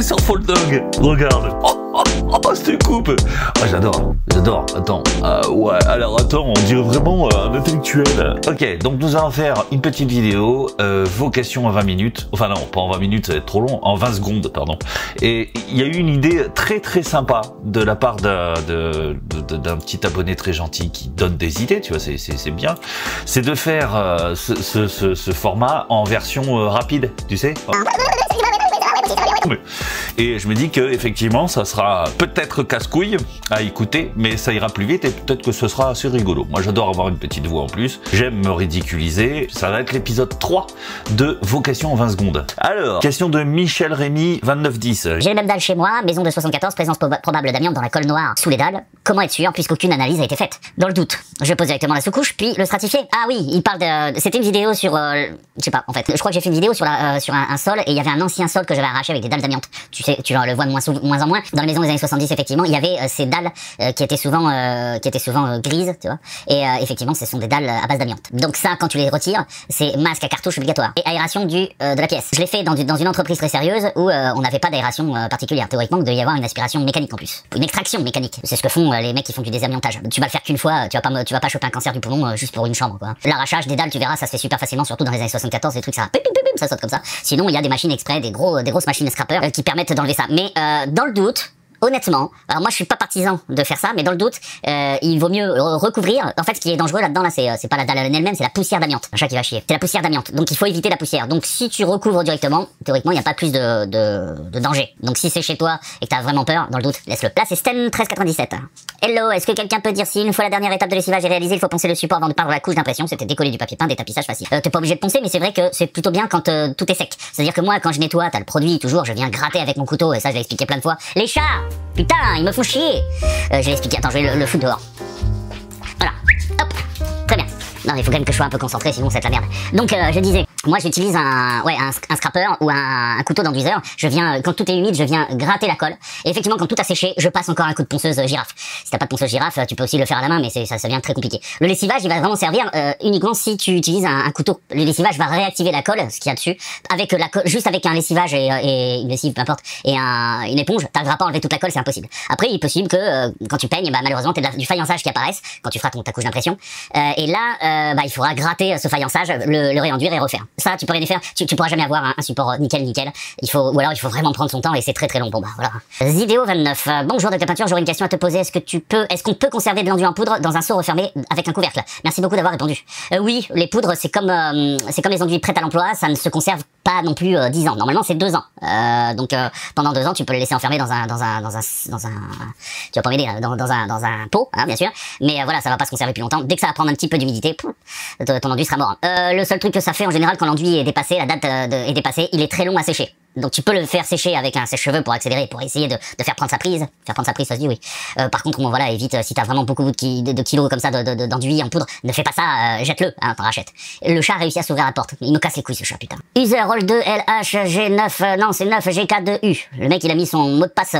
fait sur Foldog. Regarde. Oh, cette coupe. Ah, j'adore. Attends. Ouais, alors attends, on dirait vraiment un intellectuel. Ok, donc nous allons faire une petite vidéo, vocation à 20 minutes. Enfin non, pas en 20 minutes, ça va être trop long. En 20 secondes, pardon. Et il y a eu une idée très très sympa de la part d'un petit abonné très gentil qui donne des idées, tu vois, c'est bien. C'est de faire ce format en version rapide, tu sais. Et je me dis que effectivement ça sera peut-être casse-couille à écouter, mais ça ira plus vite et peut-être que ce sera assez rigolo. Moi j'adore avoir une petite voix en plus, j'aime me ridiculiser. Ça va être l'épisode 3 de Vocation en 20 secondes. Alors, question de Michel Rémy 2910. J'ai les mêmes dalles chez moi, maison de 74, présence probable d'amiante dans la colle noire sous les dalles. Comment être sûr puisqu'aucune analyse a été faite? Dans le doute, je pose directement la sous-couche puis le stratifier. Ah oui, il parle de... C'était une vidéo sur... je sais pas, en fait, je crois que j'ai fait une vidéo sur, sur un sol et il y avait un ancien sol que j'avais arraché avec des dalles d'amiante. Tu sais, tu le vois de moins en moins. Dans les maisons des années 70, effectivement, il y avait ces dalles qui étaient souvent grises, tu vois. Et effectivement, ce sont des dalles à base d'amiante. Donc ça, quand tu les retires, c'est masque à cartouche obligatoire. Et aération de la pièce. Je l'ai fait dans une entreprise très sérieuse où on n'avait pas d'aération particulière. Théoriquement, il devait y avoir une aspiration mécanique en plus. Une extraction mécanique. C'est ce que font les mecs qui font du désamiantage. Tu vas le faire qu'une fois, tu vas pas choper un cancer du poumon juste pour une chambre, quoi. L'arrachage des dalles, tu verras, ça se fait super facilement, surtout dans les années 74, des trucs ça saute comme ça. Sinon, il y a des machines exprès, des grosses machines scrapper qui permettent d'enlever ça. Mais dans le doute, honnêtement, alors moi je suis pas partisan de faire ça, mais dans le doute, il vaut mieux recouvrir. En fait, ce qui est dangereux là-dedans, là, c'est pas la dalle en elle-même, c'est la poussière d'amiante. Un chat qui va chier. C'est la poussière d'amiante. Donc il faut éviter la poussière. Donc si tu recouvres directement, théoriquement, il n'y a pas plus de danger. Donc si c'est chez toi et que t'as vraiment peur, dans le doute, laisse-le. Là, c'est Sten 1397. Hello, est-ce que quelqu'un peut dire si une fois la dernière étape de lessivage est réalisée, il faut poncer le support avant de peindre la couche d'impression? C'était décoller du papier peint, des tapissages faciles. T'es pas obligé de poncer, mais c'est vrai que c'est plutôt bien quand tout est sec. C'est-à-dire que moi, quand je nettoie, t'as le produit toujours, je viens gratter avec mon couteau, et ça je l'ai expliqué plein de fois. Les chats, putain, ils me font chier. Je vais expliquer, attends, je vais le foutre dehors. Voilà, hop, très bien. Non, il faut quand même que je sois un peu concentré, sinon c'est de la merde. Donc, je disais, moi j'utilise un scrapper ou un couteau d'enduiseur. Je viens, quand tout est humide, je viens gratter la colle. Et effectivement, quand tout a séché, je passe encore un coup de ponceuse girafe. Si t'as pas de ponceuse girafe, tu peux aussi le faire à la main, mais ça devient très compliqué. Le lessivage, il va vraiment servir uniquement si tu utilises un couteau. Le lessivage va réactiver la colle, ce qu'il y a dessus, avec la colle, juste avec un lessivage et une lessive, peu importe, et une éponge, t'arriveras pas à enlever toute la colle, c'est impossible. Après, il est possible que quand tu peignes, bah, malheureusement, t'as du faïençage qui apparaisse quand tu feras ta couche d'impression. Et là, il faudra gratter ce faïençage, le réenduire et refaire. Ça, tu peux rien y faire. Tu pourras jamais avoir un support nickel. Ou alors il faut vraiment prendre son temps et c'est très très long. Bon bah voilà. Zidéo 29. Bonjour Dr Peinture, j'aurais une question à te poser. Est-ce qu'on peut conserver de l'enduit en poudre dans un seau refermé avec un couvercle? Merci beaucoup d'avoir répondu. Oui, les poudres c'est comme les enduits prêts à l'emploi, ça ne se conserve pas non plus 10 ans. Normalement c'est 2 ans. Donc pendant 2 ans tu peux le laisser enfermé dans un tu vas pas m'aider, dans un pot, hein, bien sûr. Mais voilà, ça va pas se conserver plus longtemps. Dès que ça va prendre un petit peu d'humidité, ton enduit sera mort. Le seul truc que ça fait en général quand l'enduit est dépassé, la date est dépassée, il est très long à sécher. Donc tu peux le faire sécher avec un sèche-cheveux pour accélérer, pour essayer de faire prendre sa prise. Faire prendre sa prise, ça se dit, oui. Par contre, bon, voilà, évite, si t'as vraiment beaucoup de kilos comme ça d'enduit en poudre, ne fais pas ça, jette-le, hein, t'en rachètes. Le chat a réussi à s'ouvrir la porte. Il me casse les couilles, ce chat, putain. User roll 2 LHG9, non, c'est 9 GK2U. Le mec, il a mis son mot de passe,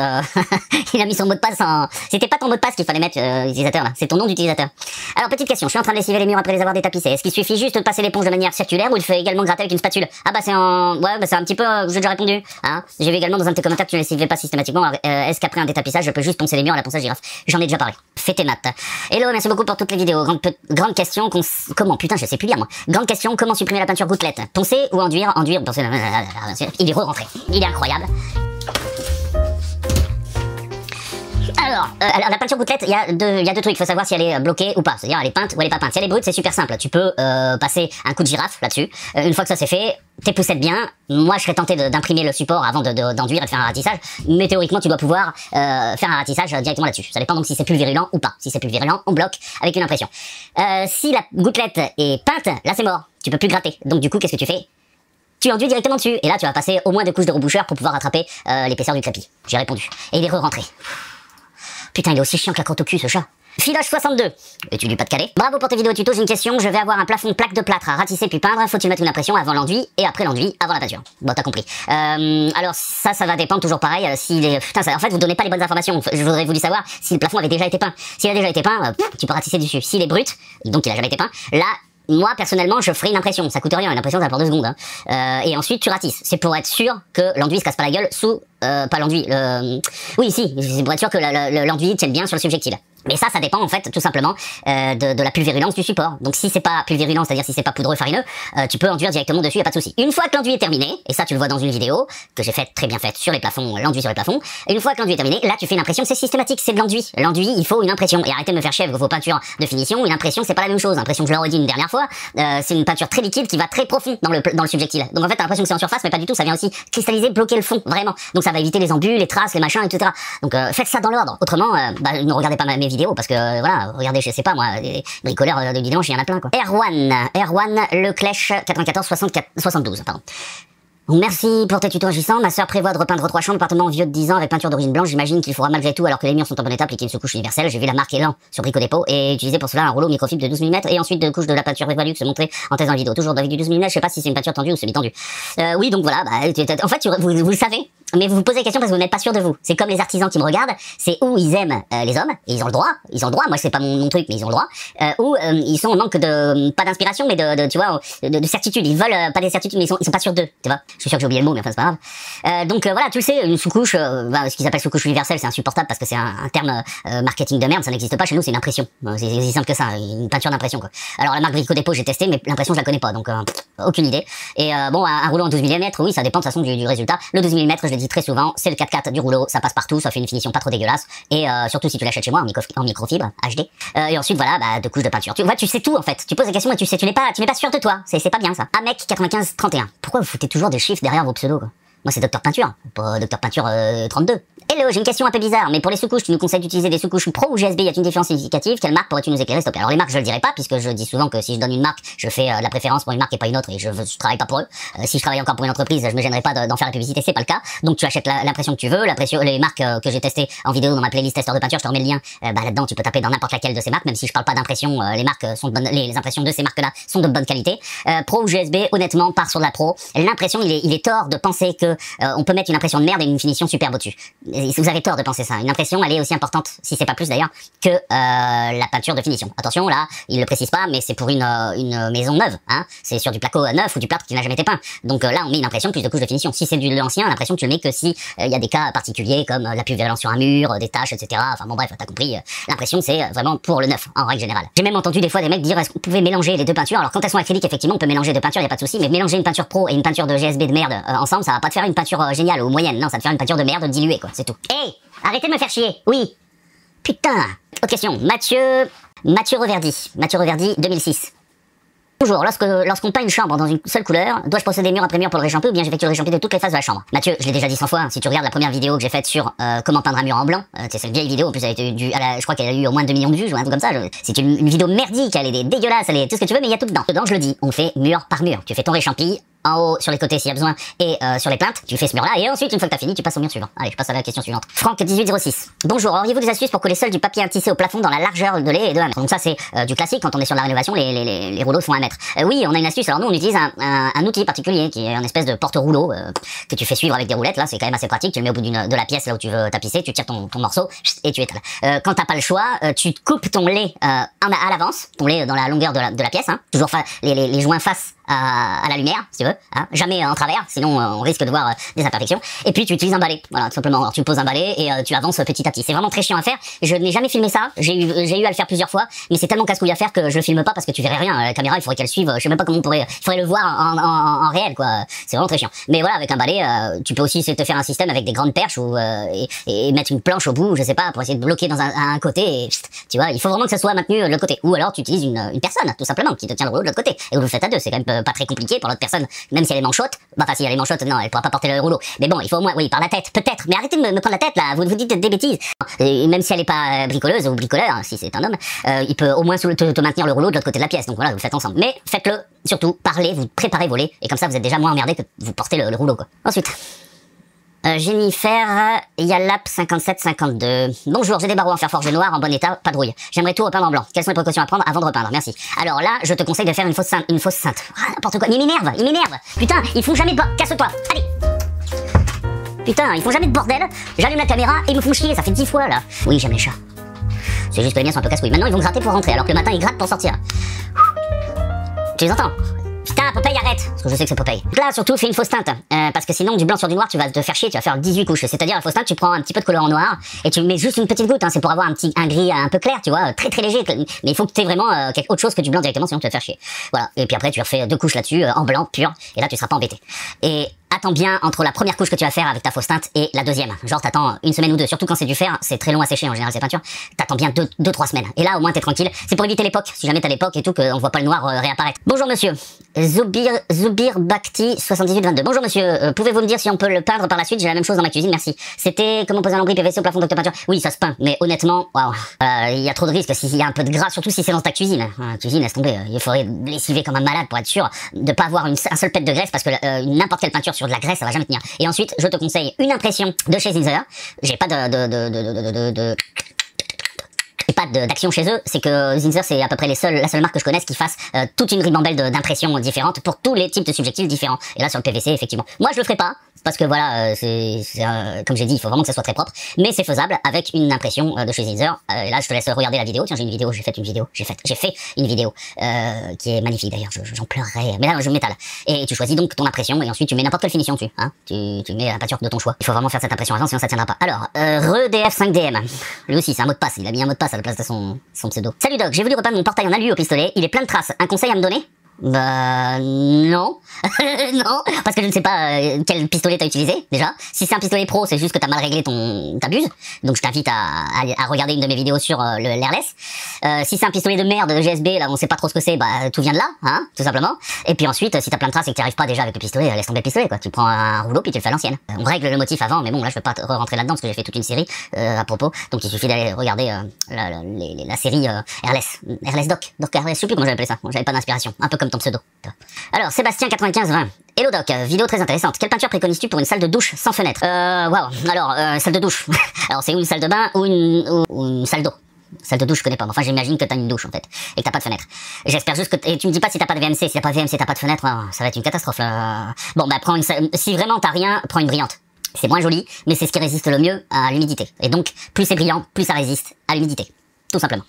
il a mis son mot de passe en... C'était pas ton mot de passe qu'il fallait mettre, utilisateur, là. C'est ton nom d'utilisateur. Alors, petite question, je suis en train de lessiver les murs après les avoir détapissés. Est-ce qu'il suffit juste de passer l'éponge de manière circulaire ou il faut également gratter avec une spatule? Ah bah c'est en... Ouais, bah c'est un petit peu... j'ai déjà répondu. Hein, j'ai vu également dans un de tes commentaires que tu ne lessivais pas systématiquement. Est-ce qu'après un détapissage, je peux juste poncer les murs à la ponceuse girafe? J'en ai déjà parlé. Fais tes maths. Hello, merci beaucoup pour toutes les vidéos. Grande question, comment? Putain, je sais plus lire, moi. Grande question, comment supprimer la peinture gouttelette? Poncer ou enduire? Enduire, poncer... Il est re-rentré. Il est incroyable. Alors, la peinture gouttelette, il y a deux trucs, il faut savoir si elle est bloquée ou pas, c'est-à-dire elle est peinte ou elle est pas peinte. Si elle est brute, c'est super simple, tu peux passer un coup de girafe là-dessus. Une fois que ça c'est fait, t'époussettes bien. Moi je serais tenté d'imprimer le support avant d'enduire et de faire un ratissage, mais théoriquement tu dois pouvoir faire un ratissage directement là-dessus. Ça dépend donc si c'est plus virulent ou pas. Si c'est plus virulent, on bloque avec une impression. Si la gouttelette est peinte, là c'est mort, tu peux plus gratter. Donc du coup, qu'est-ce que tu fais? Tu enduis directement dessus, et là tu vas passer au moins 2 couches de reboucheur pour pouvoir rattraper l'épaisseur du crépi. J'ai répondu. Et il est re-rentré. Putain, il est aussi chiant que la crotte au cul, ce chat. Filoche 62. Es-tu du Pas-de-Calais? Bravo pour tes vidéos tuto, j'ai une question. Je vais avoir un plafond plaque de plâtre à ratisser puis peindre. Faut-il mettre une impression avant l'enduit et après l'enduit avant la peinture? Bon, t'as compris. Alors ça va dépendre, toujours pareil. Putain, en fait, vous donnez pas les bonnes informations. Je voudrais voulu savoir si le plafond avait déjà été peint. S'il a déjà été peint, tu peux ratisser dessus. S'il est brut, donc il a jamais été peint, là, moi personnellement je ferai une impression, ça coûte rien, une impression ça prend 2 secondes hein. Et ensuite tu ratisses, c'est pour être sûr que l'enduit se casse pas la gueule sous, pas l'enduit, oui si, c'est pour être sûr que l'enduit tienne bien sur le subjectile. Mais ça dépend en fait tout simplement de la pulvérulence du support. Donc si c'est pas pulvérulent, c'est-à-dire si c'est pas poudreux farineux, tu peux enduire directement dessus, y a pas de souci. Une fois que l'enduit est terminé, et ça tu le vois dans une vidéo que j'ai faite très bien faite sur les plafonds, l'enduit sur les plafonds, et une fois que l'enduit est terminé, là tu fais une impression, c'est systématique, c'est de l'enduit. L'enduit, il faut une impression. Et arrêtez de me faire chier avec vos peintures de finition, une impression c'est pas la même chose. Impression, je l'aurais dit une dernière fois, c'est une peinture très liquide qui va très profond dans le subjectile. Donc en fait t'as l'impression que c'est en surface, mais pas du tout, ça vient aussi cristalliser, bloquer le fond, vraiment. Donc ça va éviter les embus, les traces, les machins, etc. Donc faites ça dans l'ordre. Autrement, ne regardez pas mes vidéos parce que voilà. Regardez, je sais pas moi, les bricoleurs de dimanche, il y en a plein quoi. Erwan Leclèche 94 72, pardon. Merci pour tes tutos agissants. Ma sœur prévoit de repeindre 3 chambres, appartement vieux de 10 ans avec peinture d'origine blanche. J'imagine qu'il faudra malgré tout, alors que les murs sont en bon état, appliquer une sous-couche universelle. J'ai vu la marque Elan sur Brico Dépôt et utilisé pour cela un rouleau microfibre de 12 mm et ensuite 2 couches de la peinture Evalux montrée en thèse en vidéo. Toujours avec du 12 mm, je sais pas si c'est une peinture tendue ou semi-tendue. Oui, donc voilà, en fait, vous le savez. Mais vous vous posez la question parce que vous n'êtes pas sûr de vous. C'est comme les artisans qui me regardent, c'est où ils aiment les hommes, et ils ont le droit, moi c'est pas mon truc, mais ils ont le droit, ou ils sont en manque de, pas d'inspiration, mais tu vois, de certitude. Ils veulent pas des certitudes, mais ils sont pas sûrs d'eux, tu vois. Je suis sûr que j'ai oublié le mot, mais enfin c'est pas grave. Donc voilà, tu le sais, une sous-couche, ce qu'ils appellent sous-couche universelle, c'est insupportable parce que c'est un terme marketing de merde, ça n'existe pas chez nous, c'est une impression. C'est aussi simple que ça, une peinture d'impression quoi. Alors la marque Brico Dépôt j'ai testé, mais l'impression je la connais pas, donc aucune idée. Et bon, un rouleau en 12 mm, oui, ça dépend de toute façon du résultat. Le 12 mm, je l'ai dit très souvent, c'est le 4x4 du rouleau, ça passe partout, ça fait une finition pas trop dégueulasse, et surtout si tu l'achètes chez moi en microfibre HD. Et ensuite voilà, 2 couches de peinture. Tu sais tout en fait. Tu poses la question et tu n'es pas sûr de toi. C'est pas bien ça. Amec 95 31. Pourquoi vous foutez toujours des chiffres derrière vos pseudos quoi? Moi c'est Docteur Peinture, pas Docteur Peinture 32. Hello, j'ai une question un peu bizarre, mais pour les sous-couches, tu nous conseilles d'utiliser des sous-couches pro ou GSB? Y a-t-il une différence significative? Quelle marque pourrais-tu nous éclairer s'il te plaît? Alors les marques je le dirai pas, puisque je dis souvent que si je donne une marque, je fais la préférence pour une marque et pas une autre, et je travaille pas pour eux. Si je travaille encore pour une entreprise, je me gênerai pas d'en faire la publicité, c'est pas le cas. Donc tu achètes l'impression que tu veux, les marques que j'ai testées en vidéo dans ma playlist testeur de peinture, je te remets le lien. Là-dedans tu peux taper dans n'importe laquelle de ces marques, même si je parle pas d'impression, les marques sont de bonnes, les impressions de ces marques-là sont de bonne qualité. Pro ou GSB, honnêtement, part sur de la pro. L'impression, il est tort de penser que on peut mettre une impression de merde et une finition superbe au-dessus. Vous avez tort de penser ça. Une impression, elle est aussi importante, si c'est pas plus d'ailleurs, que la peinture de finition. Attention, là, il le précise pas, mais c'est pour une maison neuve, hein. C'est sur du placo neuf ou du plâtre qui n'a jamais été peint. Donc là, on met une impression plus de couches de finition. Si c'est de l'ancien, l'impression tu le mets que si il y a des cas particuliers comme la pulvérulence sur un mur, des taches, etc. Enfin bon bref, t'as compris. L'impression c'est vraiment pour le neuf, en règle générale. J'ai même entendu des fois des mecs dire est-ce qu'on pouvait mélanger les deux peintures. Alors quand elles sont acryliques, effectivement, on peut mélanger deux peintures, y a pas de souci. Mais mélanger une peinture pro et une peinture de GSB de merde ensemble, ça va pas te faire une peinture géniale ou moyenne. Non, ça va te faire une peinture de merde diluée, quoi. C'est tout. Hey, arrêtez de me faire chier. Oui. Putain. Autre question. Mathieu Reverdy 2006. Bonjour, lorsqu'on peint une chambre dans une seule couleur, dois-je procéder mur après mur pour le réchamper ou bien j'effectue le réchampé de toutes les faces de la chambre? Mathieu, je l'ai déjà dit 100 fois, hein, si tu regardes la première vidéo que j'ai faite sur comment peindre un mur en blanc, c'est une vieille vidéo, en plus elle a été je crois qu'elle a eu au moins 2 millions de vues, ou un truc comme ça, c'est une vidéo merdique, elle est dégueulasse, elle est tout ce que tu veux, mais il y a tout dedans. Dedans, je le dis, on fait mur par mur, tu fais ton réchampi, en haut, sur les côtés s'il y a besoin, et sur les plaintes, tu fais ce mur-là, et ensuite, une fois que t'as fini, tu passes au mur suivant. Allez, je passe à la question suivante. Franck 1806. Bonjour, auriez-vous des astuces pour coller seul du papier intissé au plafond dans la largeur de lait et de 1 mètre? Donc ça, c'est du classique, quand on est sur la rénovation, les rouleaux font 1 mètre. Oui, on a une astuce, alors nous, on utilise un outil particulier, qui est une espèce de porte-rouleau, que tu fais suivre avec des roulettes, là, c'est quand même assez pratique, tu le mets au bout de la pièce, là où tu veux tapisser, tu tires ton morceau, et tu étales. Quand t'as pas le choix, tu coupes ton lait à l'avance, ton lait dans la longueur de la pièce, hein, toujours les joints face à la lumière, si tu veux, hein, jamais en travers, sinon on risque de voir des imperfections. Et puis tu utilises un balai, voilà, tout simplement. Alors, tu poses un balai et tu avances petit à petit. C'est vraiment très chiant à faire. Je n'ai jamais filmé ça. J'ai eu à le faire plusieurs fois, mais c'est tellement casse-couille à faire que je le filme pas parce que tu verrais rien. La caméra, il faudrait qu'elle suive. Je sais même pas comment il faudrait le voir en réel, quoi. C'est vraiment très chiant. Mais voilà, avec un balai, tu peux aussi te faire un système avec des grandes perches et mettre une planche au bout, je sais pas, pour essayer de bloquer dans un côté. Et, tu vois, il faut vraiment que ça soit maintenu de l'autre côté. Ou alors tu utilises une personne, tout simplement, qui te tient le rouleau de l'autre côté. Et vous le faites à deux. C'est quand même pas très compliqué pour l'autre personne, même si elle est manchotte. Enfin, si elle est manchotte, non, elle pourra pas porter le rouleau. Mais bon, il faut au moins, oui, par la tête, peut-être. Mais arrêtez de me prendre la tête, là. Vous dites des bêtises. Et même si elle est pas bricoleuse ou bricoleur, si c'est un homme, il peut au moins te maintenir le rouleau de l'autre côté de la pièce. Donc voilà, vous le faites ensemble. Mais faites-le, surtout, parlez, vous préparez vos laits. Et comme ça, vous êtes déjà moins emmerdé que vous portez le rouleau, quoi. Ensuite. Jennifer Yalap 5752. Bonjour, j'ai des barreaux en fer forgé noir en bon état, pas de rouille. J'aimerais tout repeindre en blanc. Quelles sont les précautions à prendre avant de repeindre? Merci. Alors là, je te conseille de faire une fausse sainte. Ah, n'importe quoi. Mais il m'énerve. Putain, ils font jamais de casse-toi. Allez. Putain, ils font jamais de bordel. J'allume la caméra et ils me font chier. Ça fait 10 fois là. Oui, j'aime les chats. C'est juste que les miens sont un peu casse-couilles. Maintenant, ils vont gratter pour rentrer, alors que le matin, ils grattent pour sortir. Tu les entends? Putain, Popeye, arrête! Parce que je sais que c'est Popeye. Là, surtout, fais une fausse teinte. Parce que sinon, du blanc sur du noir, tu vas te faire chier, tu vas faire 18 couches. C'est-à-dire, la fausse teinte, tu prends un petit peu de colorant noir et tu mets juste une petite goutte, hein. C'est pour avoir un gris un peu clair, tu vois, très très léger. Mais il faut que tu aies vraiment autre chose que du blanc directement, sinon tu vas te faire chier. Voilà. Et puis après, tu refais 2 couches là-dessus, en blanc, pur. Et là, tu seras pas embêté. Et attends bien entre la première couche que tu vas faire avec ta fausse teinte et la deuxième. Genre, t'attends une semaine ou deux. Surtout quand c'est du fer, c'est très long à sécher en général, ces peintures. T'attends bien 2-3 semaines. Et là, au moins, t'es tranquille. C'est pour éviter l'époque. Si jamais t'as l'époque et tout, qu'on voit pas le noir réapparaître. Bonjour monsieur. Zubir Bakhti 7822. Bonjour monsieur. Pouvez-vous me dire si on peut le peindre par la suite? J'ai la même chose dans ma cuisine, merci. C'était comment poser un lambris PVC au plafond d'octopeinture? Oui, ça se peint. Mais honnêtement, waouh. Il y a trop de risques s'il y a un peu de gras, surtout si c'est dans ta cuisine. La cuisine, laisse tomber. Il faudrait lessiver comme un malade pour être sûr de pas avoir un seul pet de graisse parce que n'importe quelle peinture sur de la graisse, ça va jamais tenir. Et ensuite, je te conseille une impression de chez Zinsser. J'ai pas d'action chez eux, c'est que Zinsser c'est à peu près la seule marque que je connaisse qui fasse toute une ribambelle d'impressions différentes pour tous les types de subjectifs différents. Et là sur le PVC effectivement, moi je le ferai pas parce que voilà, comme j'ai dit, il faut vraiment que ça soit très propre, mais c'est faisable avec une impression de chez Zinsser. Et là je te laisse regarder la vidéo. Tiens, j'ai fait une vidéo qui est magnifique d'ailleurs, j'en pleurerais, mais là je m'étale. Et tu choisis donc ton impression et ensuite tu mets n'importe quelle finition dessus, hein. Tu mets la peinture de ton choix. Il faut vraiment faire cette impression avant, sinon ça tiendra pas. Alors, ReDF5DM, lui aussi c'est un mot de passe, il a mis un mot de passe à la place de son pseudo. Salut Doc, j'ai voulu repeindre mon portail en alu au pistolet, il est plein de traces, un conseil à me donner? Bah non, non, parce que je ne sais pas quel pistolet t'as utilisé déjà. Si c'est un pistolet pro, c'est juste que t'as mal réglé ta buse. Donc je t'invite à regarder une de mes vidéos sur l'airless. Si c'est un pistolet de merde GSB, là on sait pas trop ce que c'est, bah tout vient de là, hein, tout simplement. Et puis ensuite, si t'as plein de traces et que t'y arrives pas déjà avec le pistolet, laisse tomber le pistolet quoi. Tu prends un rouleau puis tu le fais à l'ancienne. On règle le motif avant, mais bon là je vais pas rentrer là-dedans parce que j'ai fait toute une série à propos. Donc il suffit d'aller regarder la série Airless Doc. Donc Airless, je sais plus comment j'avais appelé ça. Bon, j'avais pas d'inspiration, un peu comme ton pseudo. Alors, Sébastien 9520. Hello Doc, vidéo très intéressante. Quelle peinture préconises-tu pour une salle de douche sans fenêtre? Waouh. Alors, salle de douche. Alors, c'est une salle de bain ou une salle d'eau? Salle de douche, je connais pas. Enfin, j'imagine que t'as une douche, en fait. Et que t'as pas de fenêtre. J'espère juste que... Et tu me dis pas si t'as pas de VMC. Si t'as pas de VMC, t'as pas de fenêtre, ça va être une catastrophe, là. Bon, bah, si vraiment t'as rien, prends une brillante. C'est moins joli, mais c'est ce qui résiste le mieux à l'humidité. Et donc, plus c'est brillant, plus ça résiste à l'humidité. Tout simplement.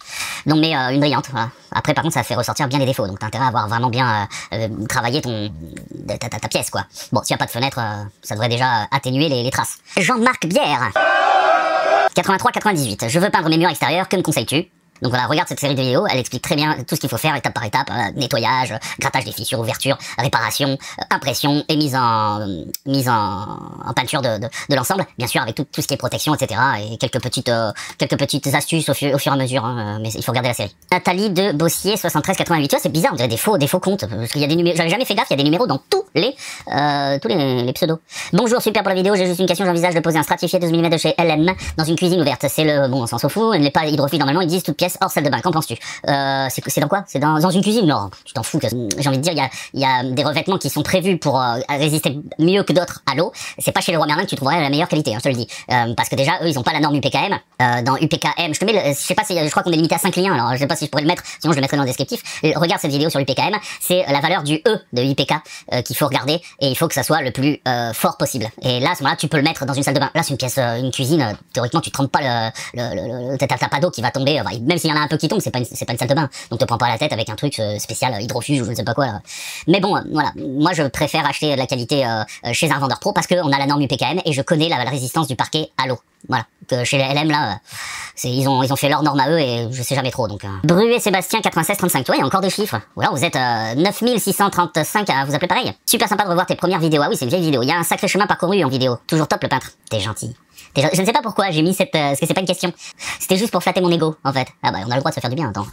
Donc mais une brillante, voilà. Après par contre ça fait ressortir bien les défauts, donc t'as intérêt à avoir vraiment bien travaillé ta pièce quoi. Bon, s'il n'y a pas de fenêtre, ça devrait déjà atténuer les traces. Jean-Marc Bière 83-98. Je veux peindre mes murs extérieurs, que me conseilles-tu? Donc voilà, regarde cette série de vidéos, elle explique très bien tout ce qu'il faut faire étape par étape, nettoyage, grattage des fissures, ouverture, réparation, impression et mise en peinture de l'ensemble, bien sûr avec tout ce qui est protection, etc. Et quelques petites astuces au fur et à mesure, hein, mais il faut regarder la série. Nathalie de Bossier 73-88, tu vois c'est bizarre, on dirait des faux comptes, parce qu'il y a des numéros, j'avais jamais fait gaffe, il y a des numéros dans tous les pseudos. Bonjour, super pour la vidéo, j'ai juste une question, j'envisage de poser un stratifié 12 mm de chez LM dans une cuisine ouverte, c'est le, bon on s'en fout, elle n'est pas hydrophile normalement, ils disent toute pièce hors salle de bain, qu'en penses-tu? C'est dans quoi? C'est dans une cuisine? Non, tu t'en fous. J'ai envie de dire, il y a des revêtements qui sont prévus pour résister mieux que d'autres à l'eau. C'est pas chez Leroy Merlin que tu trouverais la meilleure qualité, hein, je te le dis. Parce que déjà, eux, ils ont pas la norme UPKM. Dans UPKM, je te mets, je sais pas si, je crois qu'on est limité à 5 liens, alors je sais pas si je pourrais le mettre, sinon je le mettrai dans le descriptif. Regarde cette vidéo sur l'UPKM, c'est la valeur du E de UPK qu'il faut regarder, et il faut que ça soit le plus fort possible. Et là, à ce moment-là, tu peux le mettre dans une salle de bain. Là, c'est une pièce, une cuisine, théoriquement, tu trempes pas t'as pas d'eau qui va tomber, même s'il y en a un peu qui tombe, c'est pas une salle de bain, donc te prends pas la tête avec un truc spécial hydrofuge ou je ne sais pas quoi là. Mais bon, voilà, moi je préfère acheter de la qualité chez un vendeur pro parce qu'on a la norme UPKM et je connais la résistance du parquet à l'eau. Voilà, que chez les LM là, ils ont fait leur norme à eux et je sais jamais trop donc. Bruet Sébastien 96-35, tu vois, il y a encore des chiffres. Ou alors vous êtes 9635 à vous appeler pareil. Super sympa de revoir tes premières vidéos. Ah oui, c'est une vieille vidéo. Il y a un sacré chemin parcouru en vidéo. Toujours top le peintre. T'es gentil. Je ne sais pas pourquoi j'ai mis cette... parce que c'est pas une question. C'était juste pour flatter mon ego, en fait. Ah bah, on a le droit de se faire du bien, attends.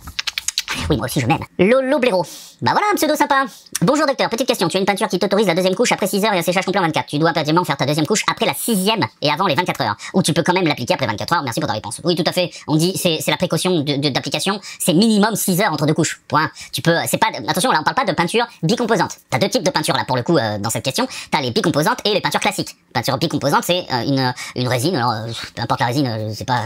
Oui, moi aussi je m'aime. Lolo Blaireau. Bah voilà, un pseudo sympa. Bonjour docteur, petite question. Tu as une peinture qui t'autorise la deuxième couche après 6 heures et un séchage complet en 24. Tu dois impérativement faire ta deuxième couche après la 6e et avant les 24 heures. Ou tu peux quand même l'appliquer après 24 heures. Merci pour ta réponse. Oui, tout à fait. On dit, c'est la précaution d'application. C'est minimum 6 heures entre deux couches. Point. Tu peux, c'est pas, attention, là on parle pas de peinture bicomposante. T'as deux types de peinture là pour le coup dans cette question. T'as les bicomposantes et les peintures classiques. Peinture bicomposante, c'est une résine, alors peu importe la résine, c'est pas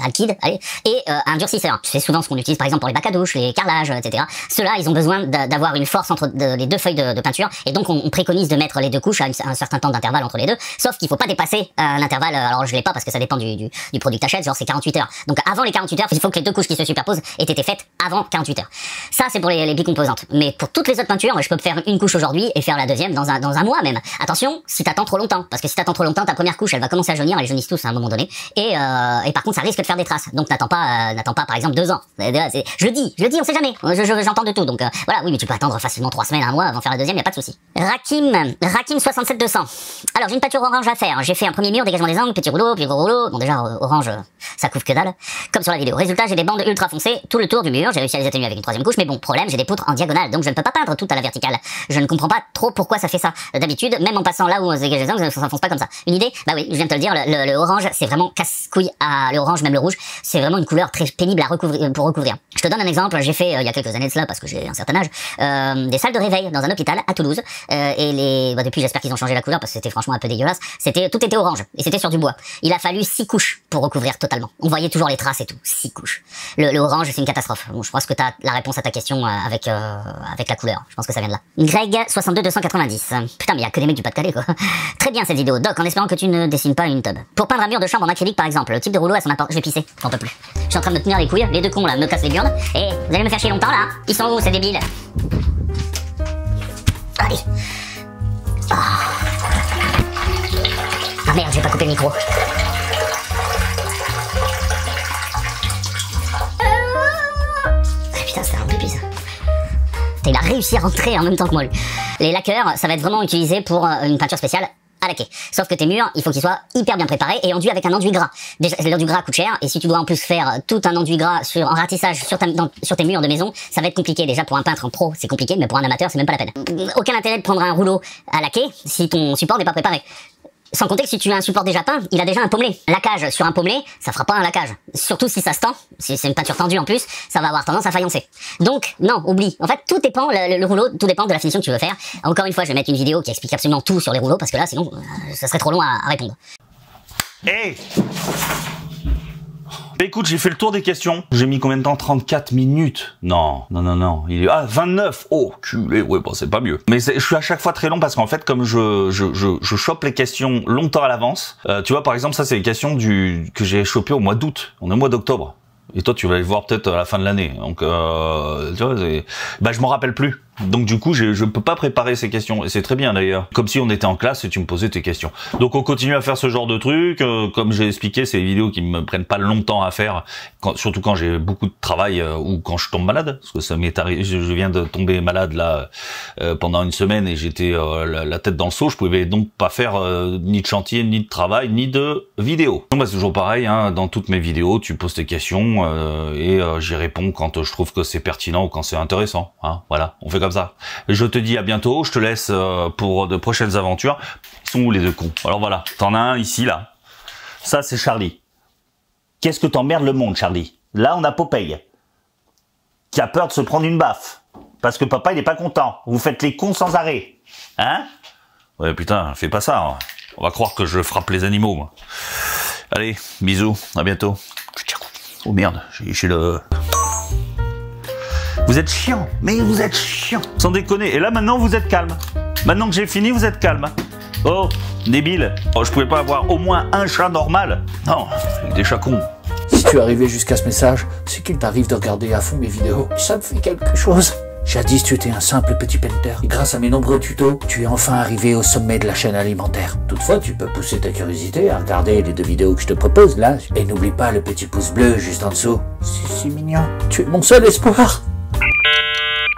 alkyd, allez, et un durcisseur. C'est souvent ce qu'on utilise par exemple pour les bacs à douche, les carrelages, etc. Ceux-là, ils ont besoin d'avoir une force entre les deux feuilles de peinture, et donc on préconise de mettre les deux couches à un certain temps d'intervalle entre les deux, sauf qu'il faut pas dépasser l'intervalle, alors je l'ai pas parce que ça dépend du produit que t'achètes, genre c'est 48 heures. Donc avant les 48 heures, il faut que les deux couches qui se superposent aient été faites avant 48 heures. Ça c'est pour les bicomposantes. Mais pour toutes les autres peintures, je peux faire une couche aujourd'hui et faire la deuxième dans un mois même. Attention, si t'attends trop longtemps, parce que si t'attends trop longtemps, ta première couche elle va commencer à jaunir, elles jaunissent tous à un moment donné, et par contre ça risque de faire des traces. Donc n'attends pas par exemple 2 ans. Je le dis, on sait jamais. J'entends de tout. Donc voilà, oui, mais tu peux attendre facilement 3 semaines, 1 mois avant de faire la deuxième, y a pas de souci. Rakim 67200. Alors j'ai une peinture orange à faire. J'ai fait un premier mur, dégagement des angles, petit rouleau, puis gros rouleau. Bon déjà orange, ça couvre que dalle, comme sur la vidéo. Résultat, j'ai des bandes ultra foncées tout le tour du mur. J'ai réussi à les atténuer avec une 3e couche, mais bon, problème, j'ai des poutres en diagonale, donc je ne peux pas peindre tout à la verticale. Je ne comprends pas trop pourquoi ça fait ça. D'habitude, même en passant là où on se dégage les angles, ça s'enfonce pas comme ça. Une idée? Bah oui, je viens de te le dire, le orange, c'est vraiment casse-couille le orange, même le rouge, c'est vraiment une couleur très pénible à recouvrir, pour recouvrir. Je te donne un exemple, j'ai fait il y a quelques années de cela, parce que j'ai un certain âge, des salles de réveil dans un hôpital à Toulouse, et depuis j'espère qu'ils ont changé la couleur parce que c'était franchement un peu dégueulasse. Tout était orange et c'était sur du bois. Il a fallu 6 couches pour recouvrir totalement. On voyait toujours les traces et tout. 6 couches. Le orange, c'est une catastrophe. Bon, je pense que t'as la réponse à ta question avec la couleur. Je pense que ça vient de là. Greg 62290. Putain, mais il y a que des mecs du Pas-de-Calais quoi. Très bien cette vidéo, Doc, en espérant que tu ne dessines pas une tub. Pour peindre un mur de chambre en acrylique par exemple, le type de rouleau à son apport. Je vais pisser, j'en peux plus. Je suis en train de me tenir les couilles, les deux cons là me cassent les burnes. Et vous allez me faire chier longtemps là. Ils sont où ces débiles? Allez. Ah merde, j'ai pas coupé le micro. Putain, c'était un pipi ça. Il a réussi à rentrer en même temps que moi. Les laqueurs, ça va être vraiment utilisé pour une peinture spéciale à laquer. Sauf que tes murs, il faut qu'ils soient hyper bien préparés et enduits avec un enduit gras. Déjà, l'enduit gras coûte cher, et si tu dois en plus faire tout un enduit gras en ratissage sur tes murs de maison, ça va être compliqué. Déjà pour un peintre en pro, c'est compliqué, mais pour un amateur, c'est même pas la peine. Aucun intérêt de prendre un rouleau à laquer si ton support n'est pas préparé. Sans compter que si tu as un support déjà peint, il a déjà un pommelé. Lacage sur un pommelé, ça fera pas un lacage. Surtout si ça se tend, si c'est une peinture tendue en plus, ça va avoir tendance à faïencer. Donc, non, oublie. En fait, tout dépend, le rouleau, tout dépend de la finition que tu veux faire. Encore une fois, je vais mettre une vidéo qui explique absolument tout sur les rouleaux, parce que là, sinon, ça serait trop long à répondre. Hey! Écoute, j'ai fait le tour des questions. J'ai mis combien de temps? 34 minutes. Non. Il est 29. Oh, culé. Ouais, bon, c'est pas mieux. Mais je suis à chaque fois très long parce qu'en fait, comme je chope les questions longtemps à l'avance. Tu vois, par exemple, ça, c'est les questions que j'ai chopées au mois d'août. On est au mois d'octobre. Et toi, tu vas les voir peut-être à la fin de l'année. Donc, tu vois, je m'en rappelle plus. Donc du coup, je peux pas préparer ces questions, et c'est très bien d'ailleurs. Comme si on était en classe et tu me posais tes questions. Donc on continue à faire ce genre de trucs. Comme j'ai expliqué, c'est des vidéos qui me prennent pas longtemps à faire, surtout quand j'ai beaucoup de travail ou quand je tombe malade. Parce que ça m'est arrivé, je viens de tomber malade là pendant une semaine et j'étais la tête dans le seau. Je pouvais donc pas faire ni de chantier, ni de travail, ni de vidéo. Donc c'est toujours pareil, hein, dans toutes mes vidéos, tu poses tes questions et j'y réponds quand je trouve que c'est pertinent ou quand c'est intéressant. Hein, voilà, on fait comme ça. Je te dis à bientôt, je te laisse pour de prochaines aventures. Ils sont où les deux cons? Alors voilà, t'en as un ici, là. Ça, c'est Charlie. Qu'est-ce que t'emmerdes le monde, Charlie? Là, on a Popeye, qui a peur de se prendre une baffe. Parce que papa, il est pas content. Vous faites les cons sans arrêt. Hein? Ouais, putain, fais pas ça. Hein. On va croire que je frappe les animaux, moi. Allez, bisous, à bientôt. Oh merde, j'ai le... Vous êtes chiant, mais vous êtes chiant. Sans déconner. Et là, maintenant, vous êtes calme. Maintenant que j'ai fini, vous êtes calme. Oh, débile. Oh, je pouvais pas avoir au moins un chat normal. Non, avec des chats cons. Si tu es arrivé jusqu'à ce message, c'est qu'il t'arrive de regarder à fond mes vidéos. Ça me fait quelque chose. Jadis, tu étais un simple petit painter. Et grâce à mes nombreux tutos, tu es enfin arrivé au sommet de la chaîne alimentaire. Toutefois, tu peux pousser ta curiosité à regarder les 2 vidéos que je te propose là. Et n'oublie pas le petit pouce bleu juste en dessous. C'est si mignon. Tu es mon seul espoir.